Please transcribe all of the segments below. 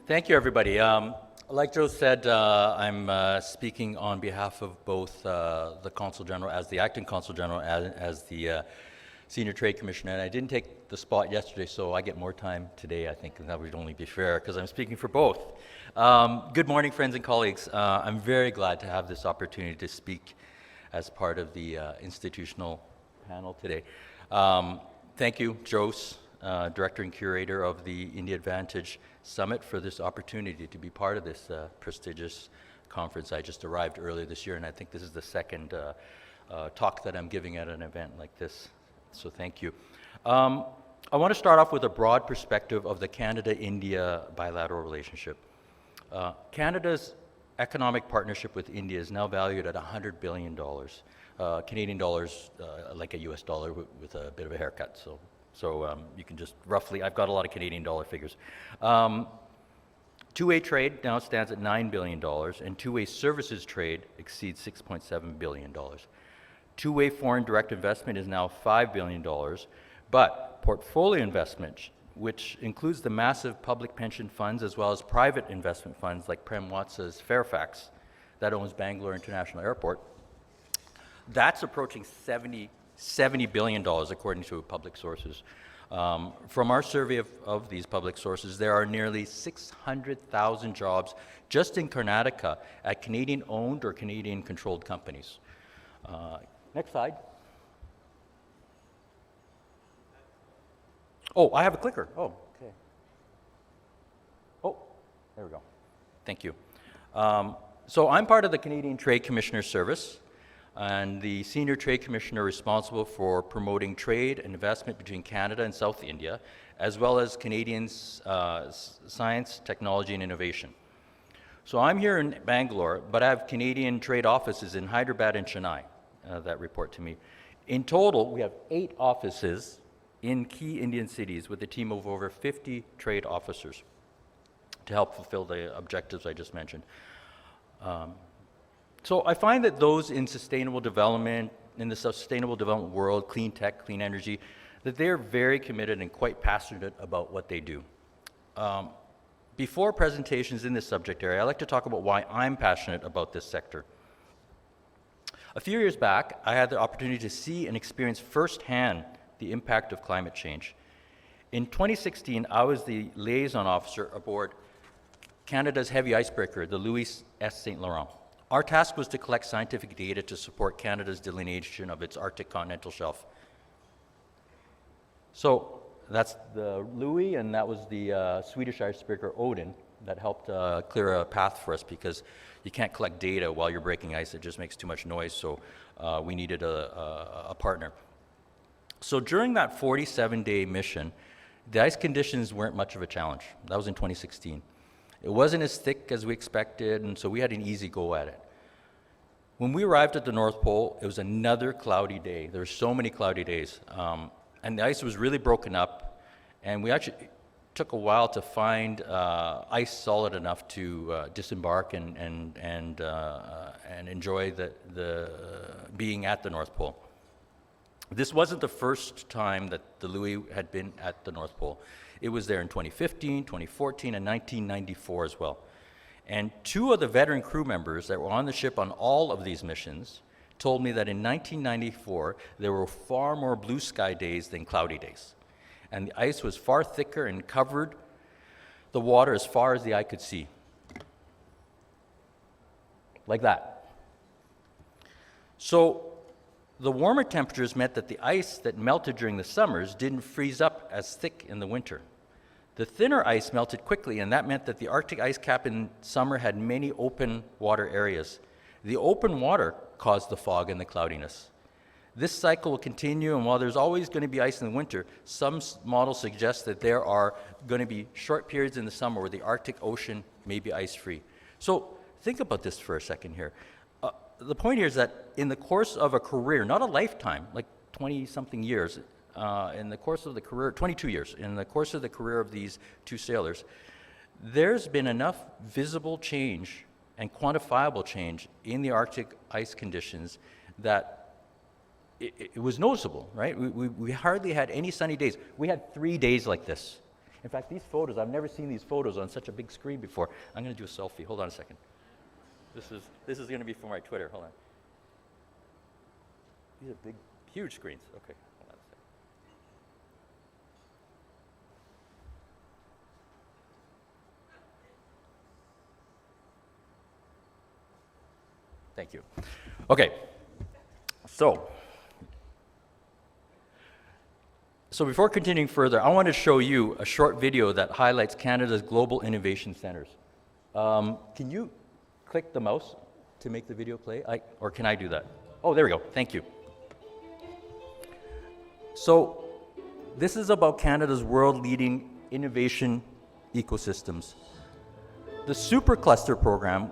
Thank you, everybody. Like Joe said, I'm speaking on behalf of both the Consul General as the Acting Consul General as the Senior Trade Commissioner, and I didn't take the spot yesterday, so I get more time today, I think, and that would only be fair, because I'm speaking for both. Good morning, friends and colleagues. I'm very glad to have this opportunity to speak as part of the institutional panel today. Thank you, Jose, Director and Curator of the India Advantage Summit, for this opportunity to be part of this prestigious conference. I just arrived earlier this year, and I think this is the second talk that I'm giving at an event like this, so thank you. I want to start off with a broad perspective of the Canada-India bilateral relationship. Canada's economic partnership with India is now valued at $100 billion, Canadian dollars, like a US dollar with a bit of a haircut. So you can just roughly, I've got a lot of Canadian dollar figures. Two-way trade now stands at $9 billion, and two-way services trade exceeds $6.7 billion. Two-way foreign direct investment is now $5 billion, but portfolio investment, which includes the massive public pension funds as well as private investment funds like Prem Watsa's Fairfax, that owns Bangalore International Airport, that's approaching $70 billion, according to public sources. From our survey of these public sources, there are nearly 600,000 jobs just in Karnataka at Canadian-owned or Canadian-controlled companies. Next slide. Oh, I have a clicker. Oh, okay. Oh, there we go. Thank you. So I'm part of the Canadian Trade Commissioner Service, and the Senior Trade Commissioner responsible for promoting trade and investment between Canada and South India, as well as Canadian science, technology, and innovation. So I'm here in Bangalore, but I have Canadian trade offices in Hyderabad and Chennai that report to me. In total, we have 8 offices in key Indian cities with a team of over 50 trade officers to help fulfill the objectives I just mentioned. So I find that those in sustainable development, in the sustainable development world, clean tech, clean energy, that they're very committed and quite passionate about what they do. Before presentations in this subject area, I'd like to talk about why I'm passionate about this sector. A few years back, I had the opportunity to see and experience firsthand the impact of climate change. In 2016, I was the liaison officer aboard Canada's heavy icebreaker, the Louis S. St. Laurent. Our task was to collect scientific data to support Canada's delineation of its Arctic continental shelf. So that's the Louis, and that was the Swedish icebreaker Odin that helped clear a path for us, because you can't collect data while you're breaking ice. It just makes too much noise, so we needed a partner. So during that 47-day mission, the ice conditions weren't much of a challenge. That was in 2016. It wasn't as thick as we expected, and so we had an easy go at it. When we arrived at the North Pole, it was another cloudy day. There were so many cloudy days, and the ice was really broken up, and we actually took a while to find ice solid enough to disembark and enjoy the being at the North Pole. This wasn't the first time that the Louis had been at the North Pole. It was there in 2015, 2014, and 1994 as well. And 2 of the veteran crew members that were on the ship on all of these missions told me that in 1994, there were far more blue sky days than cloudy days. And the ice was far thicker and covered the water as far as the eye could see. Like that. So the warmer temperatures meant that the ice that melted during the summers didn't freeze up as thick in the winter. The thinner ice melted quickly, and that meant that the Arctic ice cap in summer had many open water areas. The open water caused the fog and the cloudiness. This cycle will continue, and while there's always going to be ice in the winter, some models suggest that there are going to be short periods in the summer where the Arctic Ocean may be ice-free. So think about this for a second here. The point here is that in the course of a career, not a lifetime, like 20-something years, in the course of the career, 22 years, in the course of the career of these 2 sailors, there's been enough visible change and quantifiable change in the Arctic ice conditions that it was noticeable, right? We hardly had any sunny days. We had 3 days like this. In fact, these photos, I've never seen these photos on such a big screen before. I'm going to do a selfie. Hold on a second. This is going to be for my Twitter. Hold on. These are big, huge screens. Okay, hold on a second. Thank you. Okay, so before continuing further, I want to show you a short video that highlights Canada's global innovation centers. Can you click the mouse to make the video play? Or can I do that? Oh, there we go. Thank you. So this is about Canada's world-leading innovation ecosystems. The Supercluster program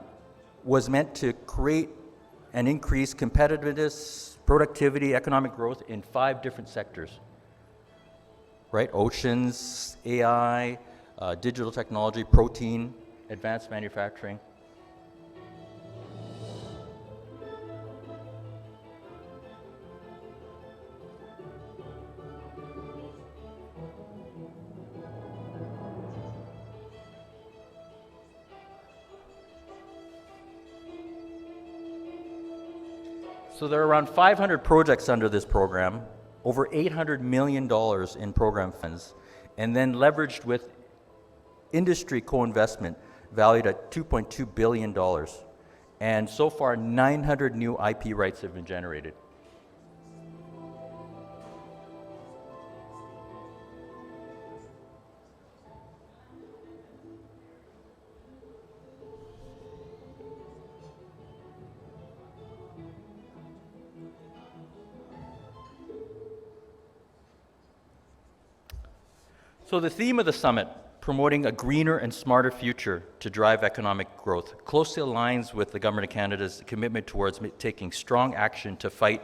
was meant to create and increase competitiveness, productivity, economic growth in 5 different sectors. Right? Oceans, AI, digital technology, protein, advanced manufacturing. So there are around 500 projects under this program, over $800 million in program funds, and then leveraged with industry co-investment valued at $2.2 billion. And so far, 900 new IP rights have been generated. So the theme of the summit, promoting a greener and smarter future to drive economic growth, closely aligns with the Government of Canada's commitment towards taking strong action to fight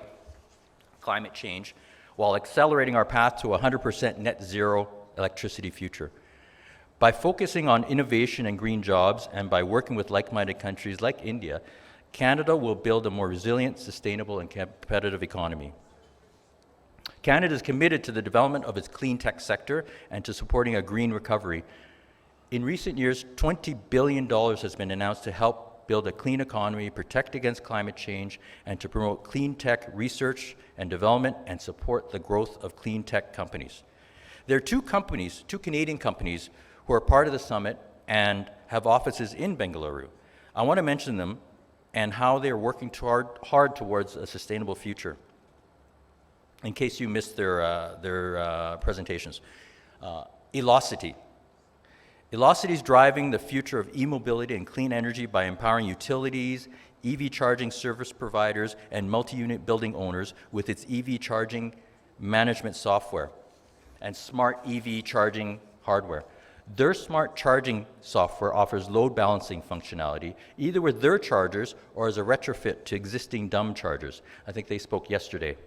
climate change while accelerating our path to a 100% net zero electricity future. By focusing on innovation and green jobs and by working with like-minded countries like India, Canada will build a more resilient, sustainable, and competitive economy. Canada is committed to the development of its clean tech sector and to supporting a green recovery. In recent years, $20 billion has been announced to help build a clean economy, protect against climate change, and to promote clean tech research and development and support the growth of clean tech companies. There are two Canadian companies, who are part of the summit and have offices in Bengaluru. I want to mention them and how they are working hard towards a sustainable future, in case you missed their presentations. Elocity. Elocity is driving the future of e-mobility and clean energy by empowering utilities, EV charging service providers, and multi-unit building owners with its EV charging management software and smart EV charging hardware. Their smart charging software offers load balancing functionality, either with their chargers or as a retrofit to existing dumb chargers. I think they spoke yesterday.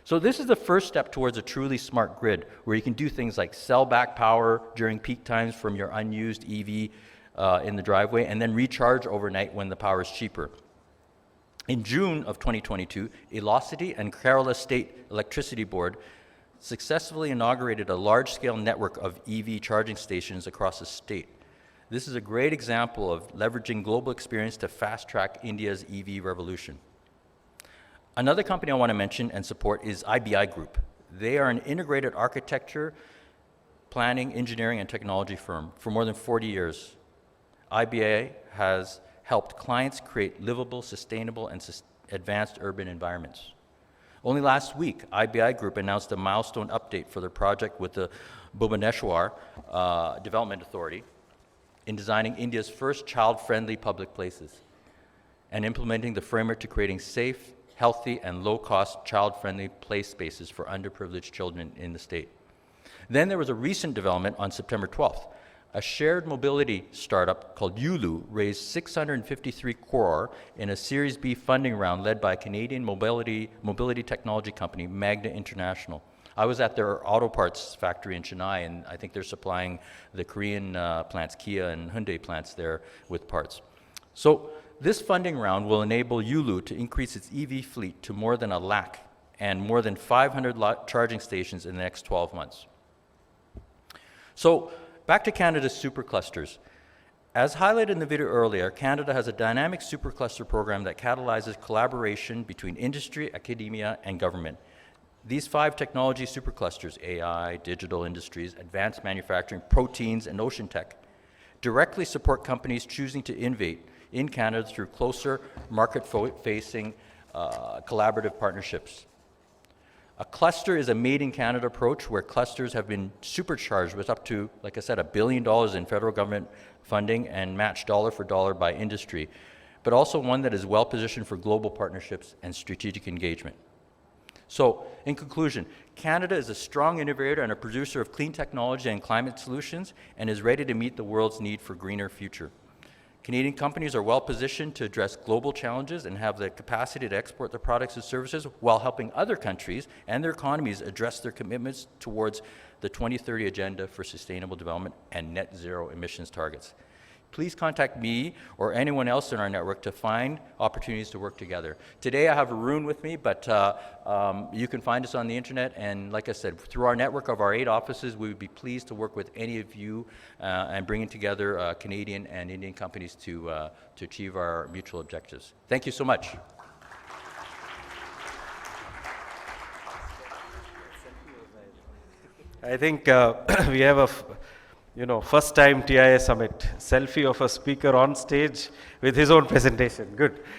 So this is the first step towards a truly smart grid, where you can do things like sell back power during peak times from your unused EV in the driveway, and then recharge overnight when the power is cheaper. In June of 2022, Elocity and Kerala State Electricity Board successfully inaugurated a large-scale network of EV charging stations across the state. This is a great example of leveraging global experience to fast-track India's EV revolution. Another company I want to mention and support is IBI Group. They are an integrated architecture, planning, engineering, and technology firm for more than 40 years. IBI has helped clients create livable, sustainable, and advanced urban environments. Only last week, IBI Group announced a milestone update for their project with the Bhubaneswar Development Authority in designing India's first child-friendly public places and implementing the framework to creating safe, healthy, and low-cost child-friendly play spaces for underprivileged children in the state. Then there was a recent development on September 12th. A shared mobility startup called Yulu raised 653 crore in a Series B funding round led by Canadian mobility technology company Magna International. I was at their auto parts factory in Chennai, and I think they're supplying the Korean plants, Kia and Hyundai plants there with parts. So this funding round will enable Yulu to increase its EV fleet to more than 1 lakh and more than 500 charging stations in the next 12 months. So back to Canada's superclusters. As highlighted in the video earlier, Canada has a dynamic supercluster program that catalyzes collaboration between industry, academia, and government. These 5 technology superclusters, AI, digital industries, advanced manufacturing, proteins, and ocean tech, directly support companies choosing to innovate in Canada through closer market-facing collaborative partnerships. A cluster is a made-in-Canada approach where clusters have been supercharged with up to, like I said, $1 billion in federal government funding and matched dollar for dollar by industry, but also one that is well-positioned for global partnerships and strategic engagement. So, in conclusion, Canada is a strong innovator and a producer of clean technology and climate solutions and is ready to meet the world's need for a greener future. Canadian companies are well positioned to address global challenges and have the capacity to export their products and services while helping other countries and their economies address their commitments towards the 2030 Agenda for Sustainable Development and net zero emissions targets. Please contact me or anyone else in our network to find opportunities to work together. Today I have Arun with me, but you can find us on the internet, and like I said, through our network of our 8 offices, we would be pleased to work with any of you and bringing together Canadian and Indian companies to achieve our mutual objectives. Thank you so much. I think we have a first time TIA summit, selfie of a speaker on stage with his own presentation. Good.